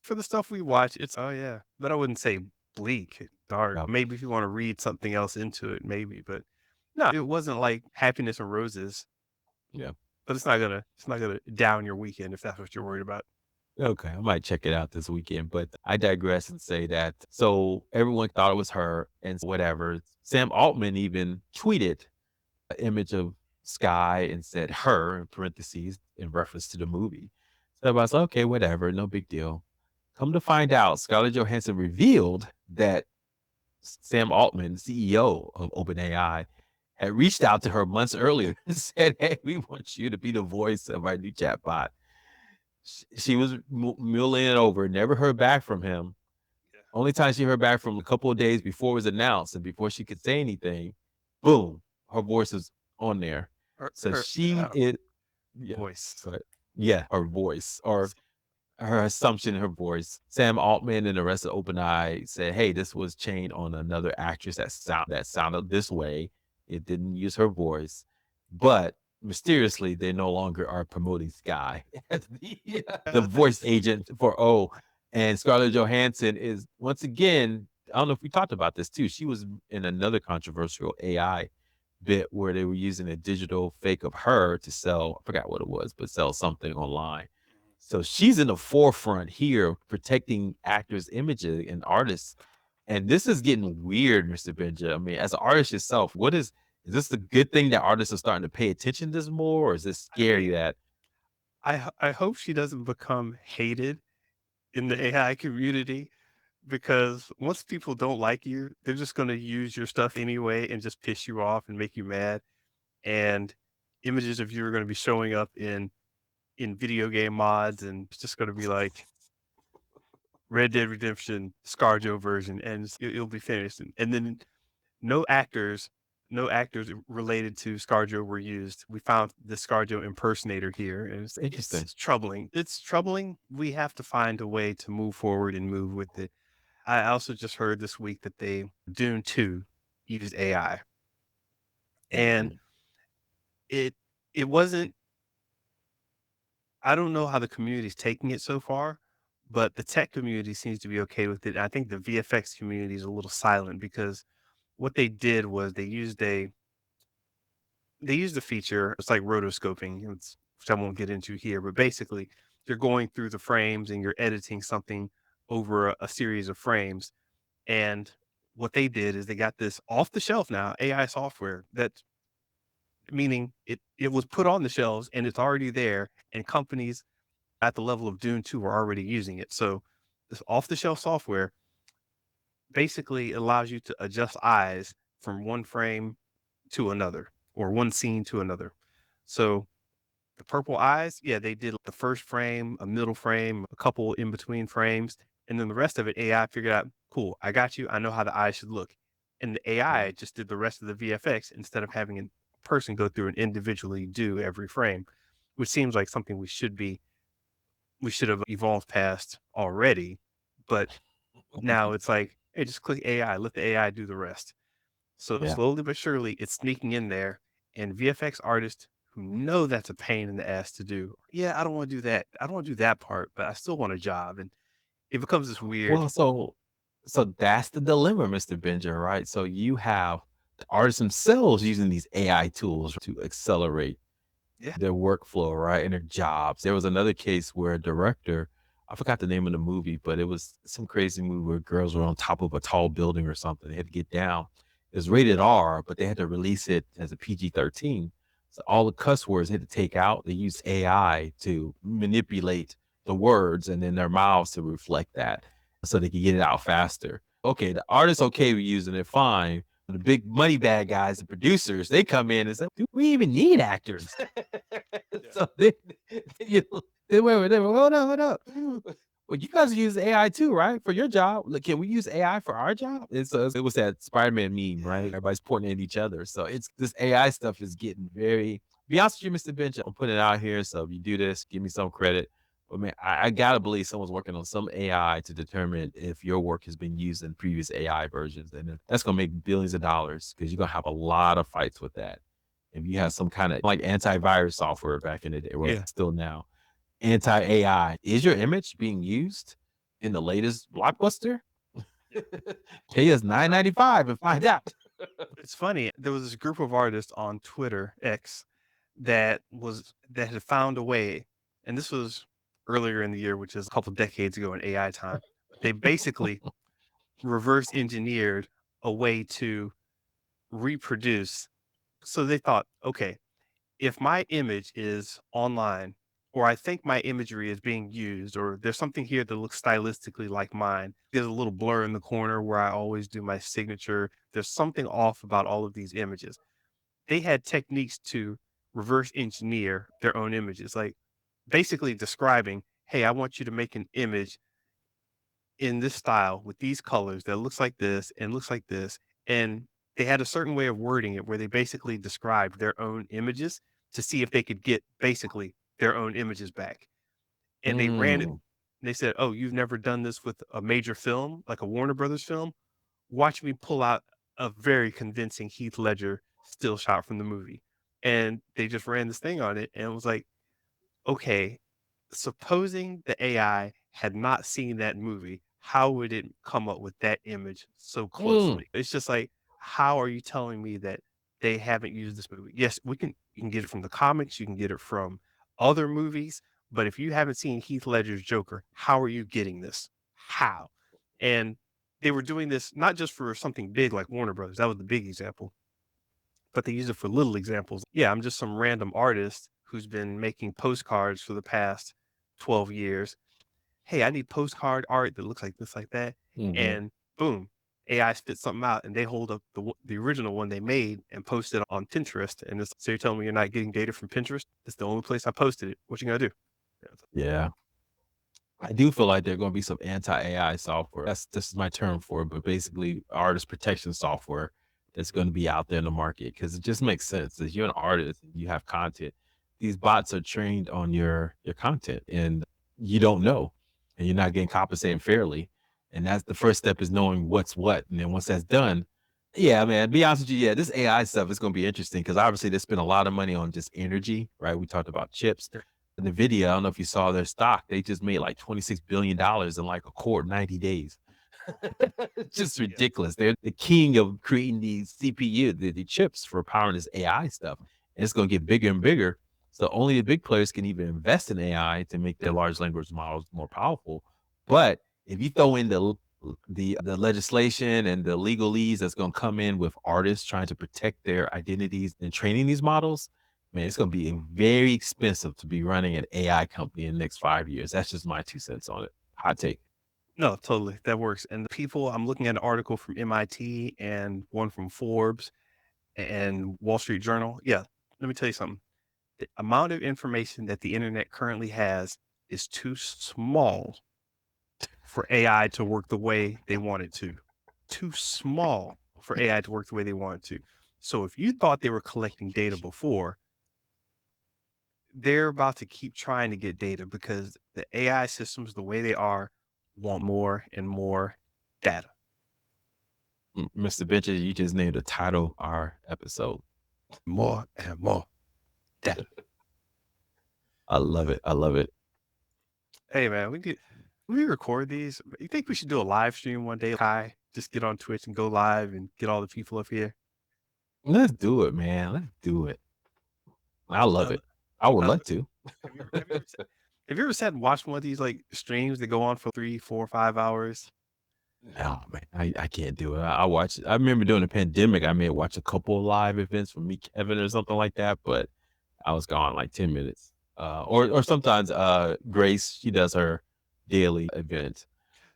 For the stuff we watch, it's but I wouldn't say bleak, dark. No. Maybe if you want to read something else into it, maybe. But no, it wasn't like happiness and roses. Yeah. But it's not gonna down your weekend if that's what you're worried about. Okay, I might check it out this weekend, but I digress and say that. So everyone thought it was her and whatever. Sam Altman even tweeted an image of Sky and said her in parentheses in reference to the movie. So I was like, okay, whatever, no big deal. Come to find out, Scarlett Johansson revealed that Sam Altman, CEO of OpenAI, had reached out to her months earlier and said, hey, we want you to be the voice of our new chatbot. She was mulling it over, never heard back from him. Yeah. Only time she heard back from a couple of days before it was announced and before she could say anything, boom, her voice is on there. So she is voice. Yeah, her voice or her assumption, her voice. Sam Altman and the rest of OpenAI said, hey, this was chained on another actress that sounded this way. It didn't use her voice. But mysteriously, they no longer are promoting Sky as the voice agent for O. And Scarlett Johansson is, once again, I don't know if we talked about this too. She was in another controversial AI bit where they were using a digital fake of her to sell, I forgot what it was, but sell something online. So she's in the forefront here protecting actors' images and artists. And this is getting weird, Mr. Benja. I mean, as an artist yourself, is this a good thing that artists are starting to pay attention to this more, or is this scary that I hope she doesn't become hated in the AI community, because once people don't like you, they're just going to use your stuff anyway and just piss you off and make you mad. And images of you are going to be showing up in video game mods, and it's just going to be like Red Dead Redemption ScarJo version, and it'll be finished. And then no actors related to ScarJo were used. We found the ScarJo impersonator here, and interesting? it's troubling. It's troubling. We have to find a way to move forward and move with it. I also just heard this week that Dune 2 used AI, and it wasn't. I don't know how the community is taking it so far, but the tech community seems to be okay with it. I think the VFX community is a little silent, because what they did was they used a feature. It's like rotoscoping, which I won't get into here, but basically you're going through the frames and you're editing something over a series of frames. And what they did is they got this off the shelf now AI software, that's meaning it was put on the shelves and it's already there, and companies at the level of Dune 2 are already using it. So this off the shelf software basically allows you to adjust eyes from one frame to another, or one scene to another. So the purple eyes, yeah, they did the first frame, a middle frame, a couple in between frames, and then the rest of it, AI figured out, cool, I got you. I know how the eyes should look. And the AI just did the rest of the VFX instead of having a person go through and individually do every frame, which seems like something we should have evolved past already. But Now it's like, hey, just click AI, let the AI do the rest. So Yeah. slowly but surely, it's sneaking in there, and VFX artists who know that's a pain in the ass to do. Yeah, I don't want to do that. I don't want to do that part, but I still want a job, and it becomes this weird. Well, so that's the dilemma, Mr. Benja, right? So you have the artists themselves using these AI tools to accelerate Yeah, their workflow, right, and their jobs. There was another case where a director, I forgot the name of the movie, but it was some crazy movie where girls were on top of a tall building or something. They had to get down. It was rated R, but they had to release it as a PG-13. So all the cuss words they had to take out. They used AI to manipulate the words and then their mouths to reflect that so they could get it out faster. Okay, the artist's okay with using it, fine. The big money bad guys, the producers, they come in and say, "Do we even need actors?" So then, you know, they were, "Hold up, hold up. Well, you guys use AI too, right? For your job. Like, can we use AI for our job?" And so it was that Spider-Man meme, right? Everybody's pointing at each other. So it's this AI stuff is getting very, be honest with you, Mr. Bench, I'm putting it out here. So if you do this, give me some credit. But man, I gotta believe someone's working on some AI to determine if your work has been used in previous AI versions. And then that's gonna make billions of dollars because you're gonna have a lot of fights with that. If you have some kind of like antivirus software back in the day, well, yeah. still now, anti-AI, is your image being used in the latest blockbuster? Pay us $9.95 and find out. It's funny. There was this group of artists on Twitter X that had found a way, and this was earlier in the year, which is a couple decades ago in AI time. They basically reverse engineered a way to reproduce. So they thought, okay, if my image is online, or I think my imagery is being used, or there's something here that looks stylistically like mine, there's a little blur in the corner where I always do my signature. There's something off about all of these images. They had techniques to reverse engineer their own images, like basically describing, hey, I want you to make an image in this style with these colors that looks like this and looks like this. And they had a certain way of wording it where they basically described their own images to see if they could get basically their own images back. And they ran it. Mm. They said, "Oh, you've never done this with a major film, like a Warner Brothers film? Watch me pull out a very convincing Heath Ledger still shot from the movie." And they just ran this thing on it and it was like, okay, supposing the AI had not seen that movie, how would it come up with that image so Mm. closely? It's just like, how are you telling me that they haven't used this movie? Yes, you can get it from the comics, you can get it from other movies, but if you haven't seen Heath Ledger's Joker, how are you getting this? How? And they were doing this not just for something big like Warner Brothers. That was the big example, but they use it for little examples. Yeah, I'm just some random artist who's been making postcards for the past 12 years. Hey, I need postcard art that looks like this, like that. Mhm. And boom, AI spits something out and they hold up the original one they made and post it on Pinterest. And it's, so you're telling me you're not getting data from Pinterest? That's the only place I posted it. What you gonna do? Yeah, Yeah. I do feel like there are gonna be some anti-AI software. That's this is my term for it, but basically artist protection software that's gonna be out there in the market because it just makes sense. If you're an artist and you have content, these bots are trained on your content and you don't know and you're not getting compensated fairly. And that's the first step is knowing what's what. And then once that's done, yeah, man, be honest with you, yeah, this AI stuff is gonna be interesting because obviously they spend a lot of money on just energy, right? We talked about chips. sure. NVIDIA, I don't know if you saw their stock, they just made like $26 billion in like a quarter, 90 days. It's just Yeah. ridiculous. They're the king of creating these CPU, the chips for powering this AI stuff. And it's going to get bigger and bigger. So only the big players can even invest in AI to make their large language models more powerful. But if you throw in the legislation and the legalese that's going to come in with artists trying to protect their identities and training these models, man, it's going to be very expensive to be running an AI company in the next 5 years. That's just my 2 cents on it. Hot take. No, totally. That works. And the people, I'm looking at an article from MIT and one from Forbes and Wall Street Journal. Yeah. Let me tell you something. The amount of information that the internet currently has is too small for AI to work the way they want it to. Too small for AI to work the way they want it to. So if you thought they were collecting data before, they're about to keep trying to get data because the AI systems, the way they are, want more and more. data. Mr. Benja, you just named the title of our episode. More and more data. I love it. I love it. Hey man, we record these. You think we should do a live stream one day? Kai, just get on Twitch and go live and get all the people up here. Let's do it, man. Let's do it. I love it. I would love to. Have you ever sat and watched one of these like streams that go on for 3, 4, 5 hours? No, man, I can't do it. I watch. I remember during the pandemic, I may watch a couple of live events from me, Kevin, or something like that. But I was gone like 10 minutes. Or sometimes Grace, she does her daily event.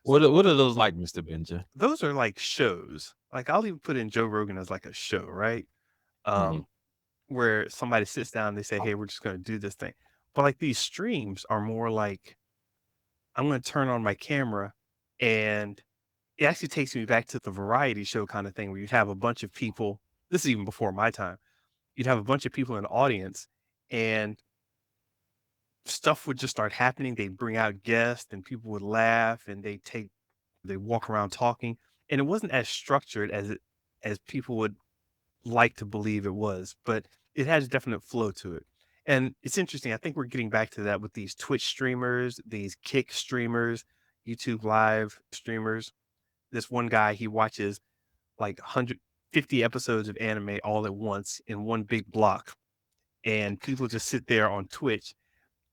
What are those like, Mr. Benja? Those are like shows. Like I'll even put in Joe Rogan as like a show, right? Where somebody sits down and they say, "Hey, we're just going to do this thing." But like these streams are more like, I'm going to turn on my camera, and it actually takes me back to the variety show kind of thing where you'd have a bunch of people. This is even before my time. You'd have a bunch of people in the audience, and stuff would just start happening. They'd bring out guests, and people would laugh, and they walk around talking, and it wasn't as structured as people would like to believe it was, but it has a definite flow to it. And it's interesting. I think we're getting back to that with these Twitch streamers, these Kick streamers, YouTube live streamers. This one guy, he watches like 150 episodes of anime all at once in one big block. And people just sit there on Twitch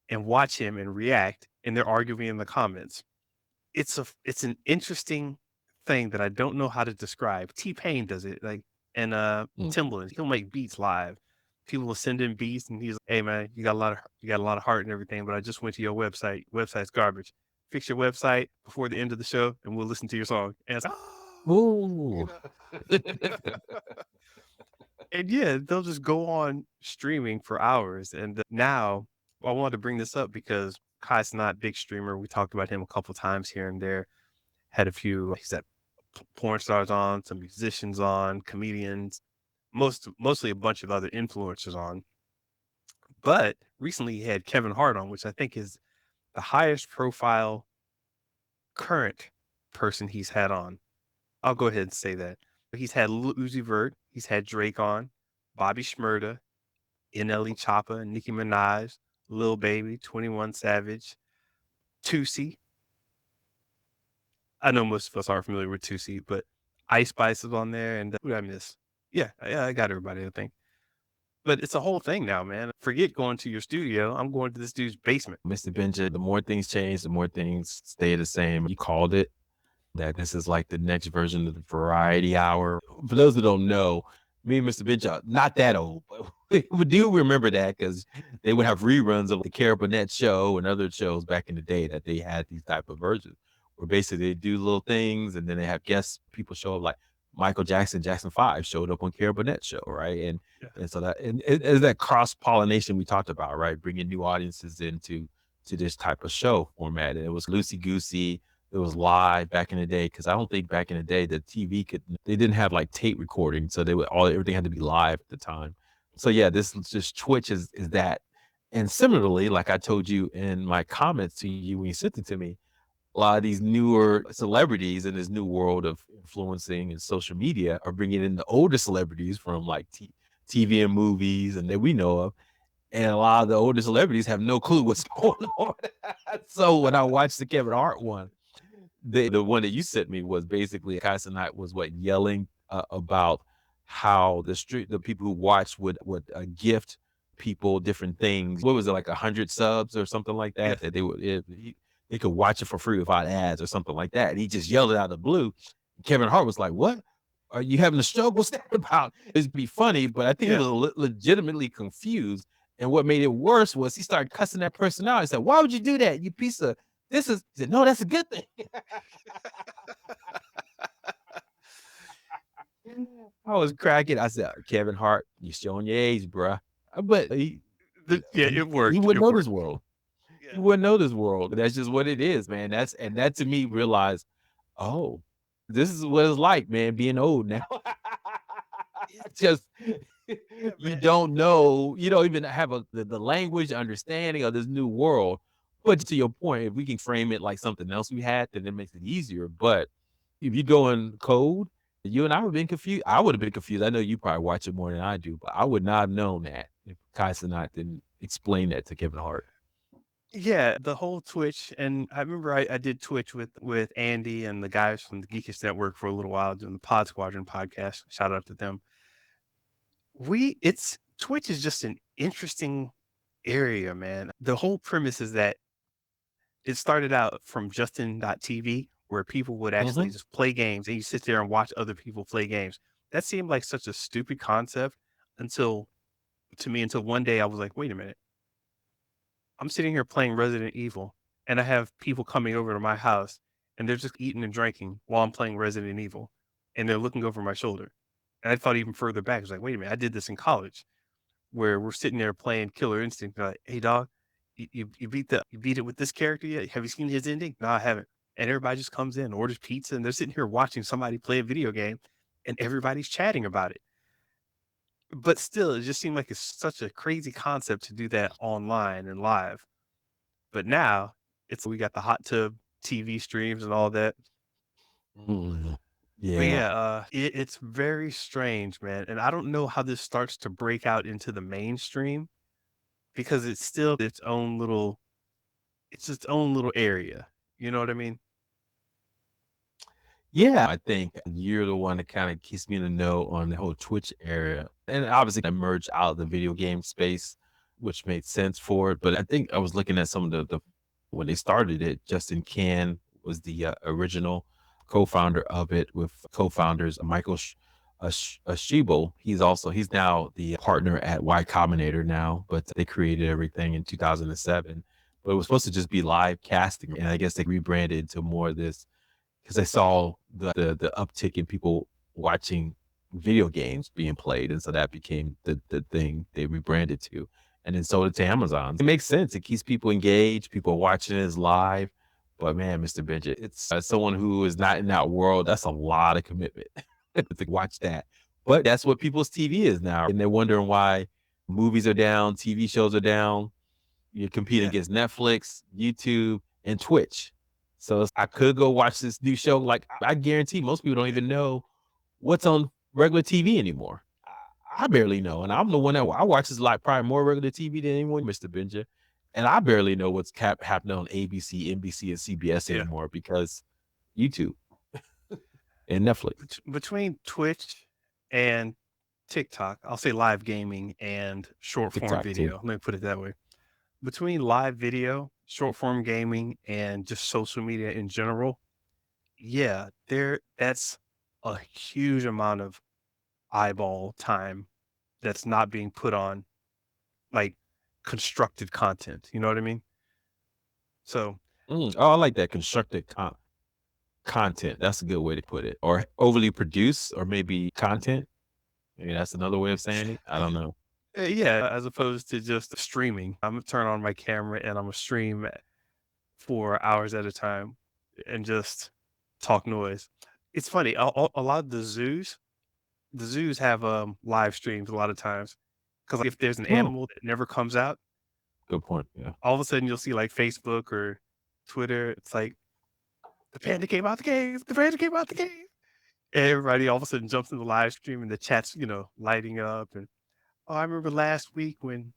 and watch him and react, and they're arguing in the comments. It's an interesting thing that I don't know how to describe. T-Pain does it, like, and Timbaland, he'll make beats live. People will send in beats, and he's like, "Hey man, you got a lot of heart and everything, but I just went to your website. Website's garbage. Fix your website before the end of the show, and we'll listen to your song." And it's like, Ooh. and yeah, they'll just go on streaming for hours. And now I wanted to bring this up because Kai's not a big streamer. We talked about him a couple times here and there. Had a few, he's had porn stars on, some musicians on, comedians, mostly a bunch of other influencers on. But recently he had Kevin Hart on, which I think is the highest profile current person he's had on. I'll go ahead and say that. He's had Lil Uzi Vert, he's had Drake on, Bobby Shmurda, NLE Choppa, Nicki Minaj, Lil Baby, 21 Savage, Tootsie. I know most of us aren't familiar with Tootsie, but Ice Spice is on there, and who did I miss? Yeah, I got everybody, I think. But it's a whole thing now, man. Forget going to your studio. I'm going to this dude's basement. Mr. Benja, the more things change, the more things stay the same. You called it that this is like the next version of the variety hour. For those that don't know, me and Mr. Benja, not that old, but we do remember that because they would have reruns of the Cara Burnett show and other shows back in the day that they had these type of versions where basically they do little things and then they have guests, people show up like Michael Jackson, Jackson 5 showed up on Cara Burnett's show, right? And so that and it is that cross-pollination we talked about, right? Bringing new audiences into this type of show format. And it was loosey-goosey. It was live back in the day because I don't think back in the day the TV they didn't have like tape recording, so everything had to be live at the time. So yeah, this just Twitch is that. And similarly, like I told you in my comments to you when you sent it to me, a lot of these newer celebrities in this new world of influencing and social media are bringing in the older celebrities from like TV and movies and that we know of. And a lot of the older celebrities have no clue what's going on. So when I watched the Kevin Hart one, the one that you sent me was basically Cenat was yelling about how the people who watch would gift people different things. What was it, like 100 subs or something like that? That they would they could watch it for free without ads or something like that. And he just yelled it out of the blue. Kevin Hart was like, "What? Are you having a stroke? What's that about?" It'd be funny, but I think he was legitimately confused. And what made it worse was he started cussing that person out. He said, "Why would you do that? You piece of this is." He said, "No, that's a good thing." I was cracking. I said, "Kevin Hart, you're showing your age, bruh." But it worked. He wouldn't know this world. You wouldn't know this world. That's just what it is, man. That to me realized, oh, this is what it's like, man, being old now. Just you don't know, you don't even have the language understanding of this new world. But to your point, if we can frame it like something else we had, then it makes it easier. But if you go in code, you and I would have been confused. I would have been confused. I know you probably watch it more than I do, but I would not have known that if Cenat didn't explain that to Kevin Hart. Yeah, the whole Twitch, and I remember I did Twitch with Andy and the guys from the Geekish Network for a little while doing the Pod Squadron podcast. Shout out to them. It's Twitch is just an interesting area, man. The whole premise is that it started out from Justin.tv, where people would actually just play games and you sit there and watch other people play games. That seemed like such a stupid concept until one day I was like, wait a minute. I'm sitting here playing Resident Evil and I have people coming over to my house and they're just eating and drinking while I'm playing Resident Evil and they're looking over my shoulder. And I thought even further back, I was like, wait a minute, I did this in college where we're sitting there playing Killer Instinct. Like, hey dog, you beat it with this character yet? Have you seen his ending? No, I haven't. And everybody just comes in, orders pizza, and they're sitting here watching somebody play a video game and everybody's chatting about it. But still, it just seemed like it's such a crazy concept to do that online and live. But now we got the hot tub TV streams and all that. Yeah. But yeah, it's very strange, man. And I don't know how this starts to break out into the mainstream because it's still its own little area. You know what I mean? Yeah, I think you're the one that kind of keeps me in the know on the whole Twitch area. And obviously, I emerged out of the video game space, which made sense for it. But I think I was looking at some of the when they started it, Justin Can was the original co-founder of it with co-founders Michael Schiebel. He's now the partner at Y Combinator now, but they created everything in 2007. But it was supposed to just be live casting, and I guess they rebranded to more of this because I saw the uptick in people watching video games being played, and so that became the thing they rebranded to, and then sold it to Amazon. It makes sense. It keeps people engaged. People are watching it live. But man, Mr. Benja, it's someone who is not in that world. That's a lot of commitment to watch that. But that's what people's TV is now, and they're wondering why movies are down, TV shows are down. You're competing against Netflix, YouTube, and Twitch. So I could go watch this new show. Like I guarantee most people don't even know what's on regular TV anymore. I barely know. And I'm the one that I watch this like probably more regular TV than anyone, Mr. Benja. And I barely know what's happening on ABC, NBC, and CBS anymore because YouTube and Netflix. Between Twitch and TikTok, I'll say live gaming and short form TikTok, video. too. Let me put it that way. Between live video, short form gaming, and just social media in general, yeah, that's a huge amount of eyeball time that's not being put on like constructed content. You know what I mean? So Oh, I like that constructed content. That's a good way to put it. Or overly produced, or maybe content. Maybe that's another way of saying it. I don't know. yeah, as opposed to just streaming. I'm gonna turn on my camera and I'm gonna stream for hours at a time and just talk noise. It's funny. A lot of the zoos have live streams a lot of times because if there's an animal that never comes out, Good point. Yeah. all of a sudden you'll see like Facebook or Twitter. It's like the panda came out the cave. The panda came out the cave. And everybody all of a sudden jumps in the live stream and the chat's lighting up. And I remember last week when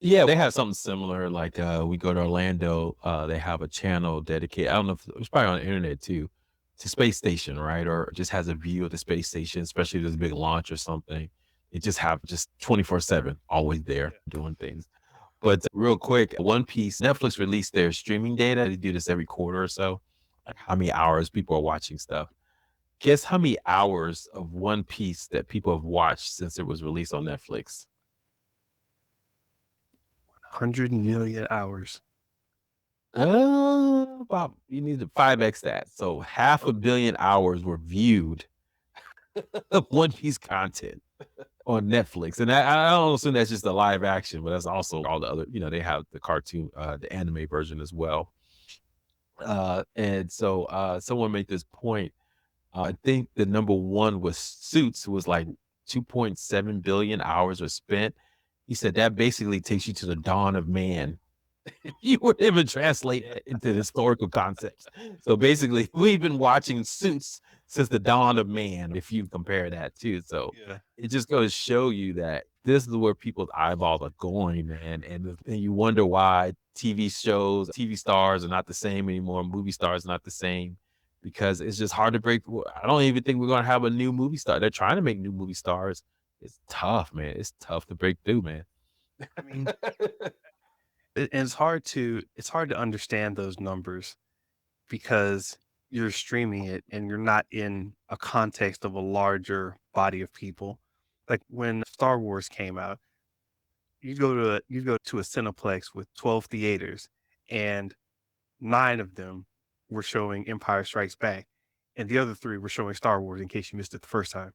Yeah, they have something similar. Like we go to Orlando, they have a channel dedicated. I don't know if it's probably on the internet too, to space station, right? Or just has a view of the space station, especially if there's a big launch or something. It just have just 24/7, always there doing things. But real quick, One Piece, Netflix released their streaming data. They do this every quarter or so. Like how many hours people are watching stuff. Guess how many hours of One Piece that people have watched since it was released on Netflix? 100 million hours. About you need to 5x that. So 500 million hours were viewed of One Piece content on Netflix, and I don't assume that's just the live action, but that's also all the other. They have the cartoon, the anime version as well. And so someone made this point. I think the number one was Suits, was like 2.7 billion hours were spent. He said that basically takes you to the dawn of man You would even translate it into historical context. So basically, we've been watching Suits since the dawn of man, if you compare that too. So Yeah. it just goes to show you that this is where people's eyeballs are going, man. And you wonder why TV shows, TV stars are not the same anymore. Movie stars are not the same because it's just hard to break. I don't even think we're going to have a new movie star. They're trying to make new movie stars. It's tough, man. It's tough to break through, man. I mean, and it's hard to understand those numbers because you're streaming it and you're not in a context of a larger body of people. Like when Star Wars came out, you go to a Cineplex with 12 theaters and 9 of them were showing Empire Strikes Back and the other 3 were showing Star Wars in case you missed it the first time.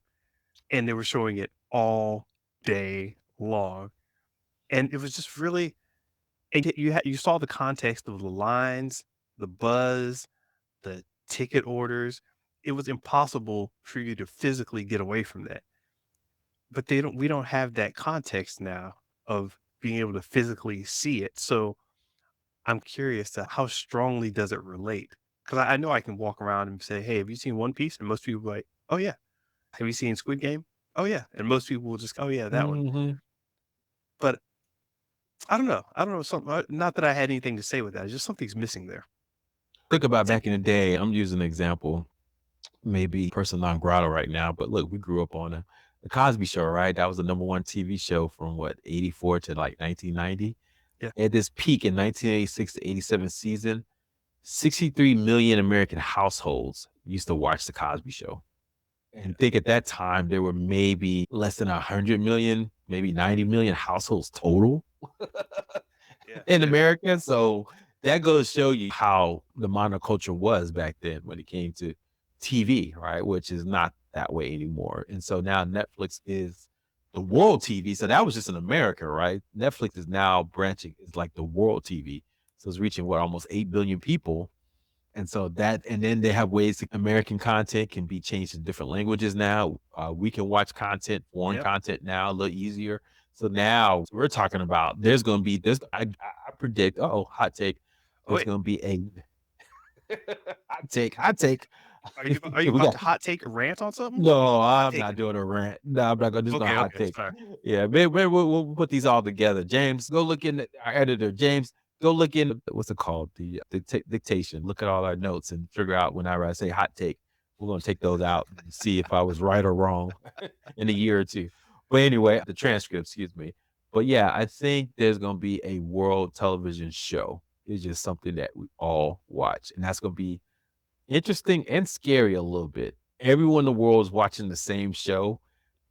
And they were showing it all day long. And it was just really, and yet you saw the context of the lines, the buzz, the ticket orders. It was impossible for you to physically get away from that. But we don't have that context now of being able to physically see it. So I'm curious to how strongly does it relate? Because I know I can walk around and say, "Hey, have you seen One Piece?" And most people are like, "Oh yeah." Have you seen Squid Game? Oh yeah. And most people will just, "Oh yeah, that one." Mhm. But I don't know. I don't know. Not that I had anything to say with that. It's just something's missing there. Think about back in the day. I'm using an example, maybe person non grata right now, but look, we grew up on the Cosby Show, right? That was the number one TV show from what 84 to like 1990. Yeah. At this peak in 1986 to 87 season, 63 million American households used to watch the Cosby Show. And think at that time there were maybe less than 100 million, maybe 90 million households total Yeah. in America. So that goes to show you how the monoculture was back then when it came to TV, right? Which is not that way anymore. And so now Netflix is the world TV. So that was just in America, right? Netflix is now branching, it's like the world TV. So it's reaching what almost 8 billion people. And so that, and then they have ways American content can be changed in different languages now. We can watch content, foreign Yep. content now a little easier. So now we're talking about there's going to be this. I predict. Oh, hot take. Oh, There's wait. going to be a hot take. Hot take. Are you We about got to hot take a rant on something? no. Hot I'm take. not doing a rant. No, I'm not going to do no Okay. hot Okay. take. Sorry. Yeah, maybe we'll put these all together. James, go look in our editor. James, go look in what's it called? The dictation. Look at all our notes and figure out whenever I say hot take, we're gonna take those out and see if I was right or wrong in a year or two. But anyway, the transcript, excuse me. But yeah, I think there's gonna be a world television show. It's just something that we all watch, and that's gonna be interesting and scary a little bit. Everyone in the world is watching the same show.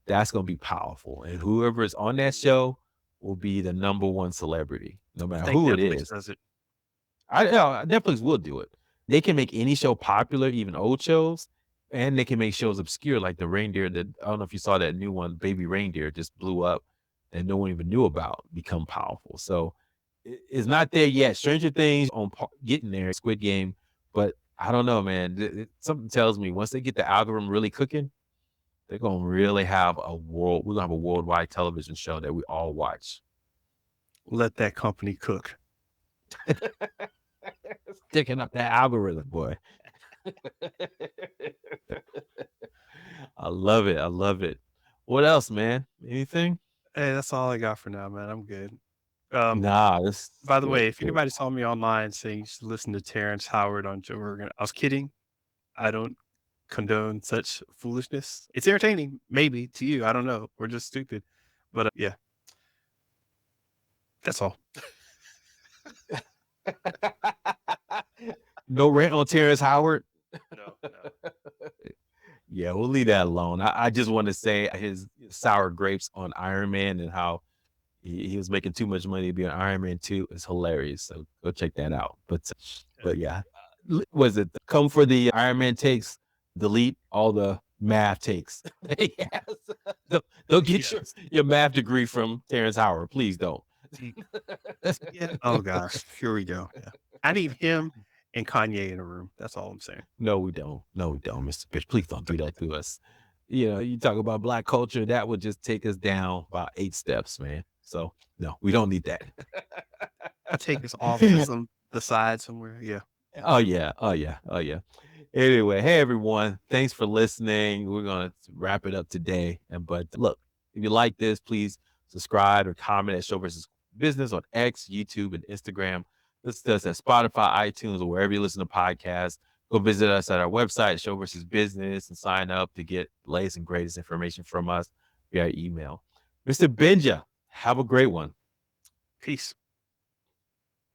That's gonna be powerful, and whoever is on that show will be the number one celebrity, no I matter think who it Netflix is. does it. Netflix will do it. They can make any show popular, even old shows, and they can make shows obscure like the reindeer that I don't know if you saw that new one, Baby Reindeer just blew up and no one even knew about, become powerful. So it's not there yet. Stranger Things on getting there, Squid Game, but I don't know, man. Something tells me once they get the algorithm really cooking, they're gonna really have we're gonna have a worldwide television show that we all watch. Let that company cook. Sticking up that algorithm, boy. I love it. I love it. What else, man? Anything? Hey, that's all I got for now, man. I'm good. Nah, this is By the good. way, if Good. anybody saw me online saying you should listen to Terrence Howard on Joe Rogan, I was kidding. I don't condone such foolishness. It's entertaining, maybe to you. I don't know. We're just stupid. But yeah, that's all. No rant on Terrence Howard. No. Yeah, we'll leave that alone. I just want to say his sour grapes on Iron Man and how he was making too much money to be on Iron Man 2 is hilarious. So go check that out. But yeah, was it come for the Iron Man takes, delete all the math takes. Yes. Don't get your math degree from Terrence Howard. Please don't. Yeah. Oh gosh. Here we go. Yeah. I need him and Kanye in a room. That's all I'm saying. No, we don't. No, we don't, Mr. Bitch. Please don't do that to us. You know, you talk about black culture, that would just take us down about 8 steps, man. So no, we don't need that. Take us off to the side somewhere. Yeah. Oh yeah. Oh yeah. Oh yeah. Anyway, hey everyone. Thanks for listening. We're gonna wrap it up today. But look, if you like this, please subscribe or comment at Show versus Business on X, YouTube, and Instagram. Listen to us at Spotify, iTunes, or wherever you listen to podcasts. Go visit us at our website, Show versus Business, and sign up to get the latest and greatest information from us via email. Mr. Benja, have a great one. Peace.